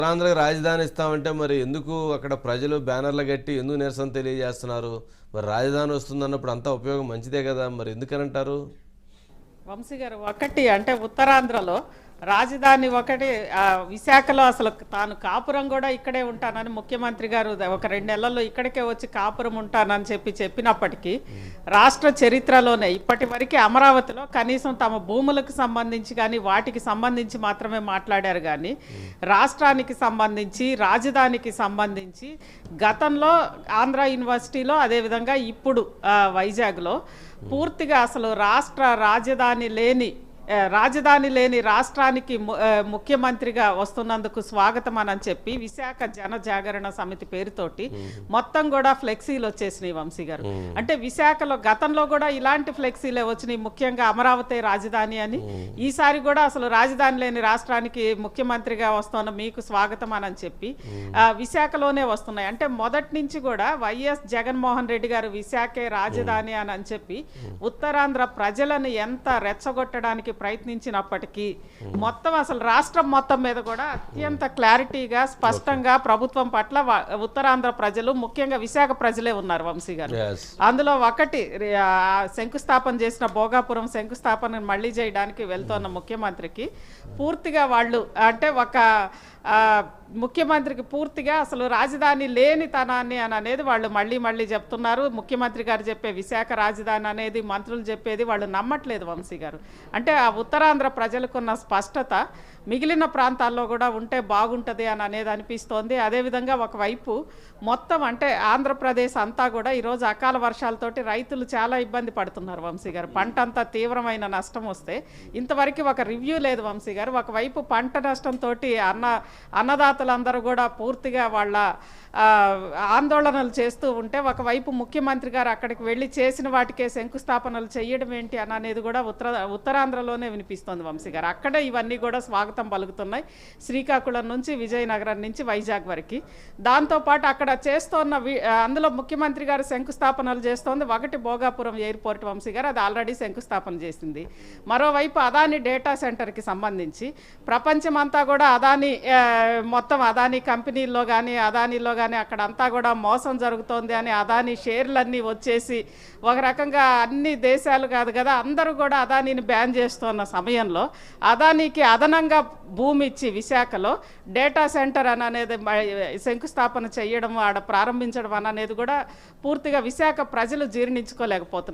ఆంధ్రకి రాజధాని ఇస్తామంటే మరి ఎందుకు అక్కడ ప్రజలు బ్యానర్లు కట్టి ఎందుకు నిరసన తెలియజేస్తున్నారు? మరి రాజధాని వస్తుందన్నప్పుడు అంతా ఉపయోగం మంచిదే కదా, మరి ఎందుకనంటారు? వంశీ గారు, ఒకటి అంటే ఉత్తరాంధ్రలో రాజధాని ఒకటి, విశాఖలో అసలు తాను కాపురం కూడా ఇక్కడే ఉంటానని ముఖ్యమంత్రి గారు ఒక 2 నెలల్లో ఇక్కడికే వచ్చి కాపురం ఉంటానని చెప్పినప్పటికీ రాష్ట్ర చరిత్రలోనే ఇప్పటి వరకు అమరావతిలో కనీసం తమ భూములకు సంబంధించి కానీ వాటికి సంబంధించి మాత్రమే మాట్లాడారు. కానీ రాష్ట్రానికి సంబంధించి రాజధానికి సంబంధించి గతంలో ఆంధ్ర యూనివర్సిటీలో, అదేవిధంగా ఇప్పుడు వైజాగ్లో పూర్తిగా అసలు రాజధాని లేని రాష్ట్రానికి ముఖ్యమంత్రిగా వస్తున్నందుకు స్వాగతం అని చెప్పి విశాఖ జన జాగరణ సమితి పేరుతోటి మొత్తం కూడా ఫ్లెక్సీలు వచ్చేసినాయి వంశీ గారు. అంటే విశాఖలో గతంలో కూడా ఇలాంటి ఫ్లెక్సీలే వచ్చినాయి, ముఖ్యంగా అమరావతి రాజధాని అని. ఈసారి కూడా అసలు రాజధాని లేని రాష్ట్రానికి ముఖ్యమంత్రిగా వస్తున్న మీకు స్వాగతం అని చెప్పి విశాఖలోనే వస్తున్నాయి. అంటే మొదటి నుంచి కూడా వైఎస్ జగన్మోహన్ రెడ్డి గారు విశాఖే రాజధాని అని చెప్పి ఉత్తరాంధ్ర ప్రజలను ఎంత రెచ్చగొట్టడానికి ప్రయత్నించినప్పటికీ మొత్తం అసలు రాష్ట్రం మొత్తం మీద కూడా అత్యంత క్లారిటీగా స్పష్టంగా ప్రభుత్వం పట్ల ఉత్తరాంధ్ర ప్రజలు, ముఖ్యంగా విశాఖ ప్రజలే ఉన్నారు వంశీ గారు. అందులో ఒకటి శంకుస్థాపన చేసిన భోగాపురం శంకుస్థాపన మళ్ళీ చేయడానికి వెళ్తున్న ముఖ్యమంత్రికి పూర్తిగా వాళ్ళు అంటే ముఖ్యమంత్రికి పూర్తిగా అసలు రాజధాని లేని తనాన్ని అనేది వాళ్ళు మళ్ళీ చెప్తున్నారు. ముఖ్యమంత్రి గారు చెప్పే విశాఖ రాజధాని అనేది, మంత్రులు చెప్పేది వాళ్ళు నమ్మట్లేదు వంశీ గారు. అంటే ఆ ఉత్తరాంధ్ర ప్రజలకున్న స్పష్టత మిగిలిన ప్రాంతాల్లో కూడా ఉంటే బాగుంటుంది అనేది అనిపిస్తోంది. అదేవిధంగా ఒకవైపు మొత్తం అంటే ఆంధ్రప్రదేశ్ అంతా కూడా ఈరోజు అకాల వర్షాలతోటి రైతులు చాలా ఇబ్బంది పడుతున్నారు వంశీ గారు. పంట అంతా తీవ్రమైన నష్టం వస్తే ఇంతవరకు ఒక రివ్యూ లేదు వంశీ గారు. ఒకవైపు పంట నష్టంతో అన్నదాతలందరూ కూడా పూర్తిగా వాళ్ళ ఆందోళనలు చేస్తూ ఉంటే, ఒకవైపు ముఖ్యమంత్రి గారు అక్కడికి వెళ్ళి చేసిన వాటికే శంకుస్థాపనలు చేయడం ఏంటి అనేది కూడా ఉత్తరాంధ్రలోనే వినిపిస్తోంది వంశీ గారు. అక్కడే ఇవన్నీ కూడా స్వాగతం పలుకుతున్నాయి, శ్రీకాకుళం నుంచి విజయనగరం నుంచి వైజాగ్ వరకు. దాంతోపాటు అక్కడ చేస్తోన్న అందులో ముఖ్యమంత్రి గారు శంకుస్థాపనలు చేస్తోంది ఒకటి భోగాపురం ఎయిర్పోర్ట్ వంశీ గారు, అది ఆల్రెడీ శంకుస్థాపన చేసింది. మరోవైపు అదాని డేటా సెంటర్కి సంబంధించి ప్రపంచమంతా కూడా మొత్తం అదాని కంపెనీల్లో కానీ అదానిలో కానీ అక్కడంతా కూడా మోసం జరుగుతోంది అని అదాని షేర్లన్నీ వచ్చేసి ఒక రకంగా అన్ని దేశాలు కాదు కదా అందరూ కూడా అదానిని బ్యాన్ చేస్తున్న సమయంలో అదానికి అదనంగా భూమి ఇచ్చి విశాఖలో డేటా సెంటర్ అనేది శంకుస్థాపన చేయడం, ఆడ ప్రారంభించడం అనేది కూడా పూర్తిగా విశాఖ ప్రజలు జీర్ణించుకోలేకపోతున్నారు.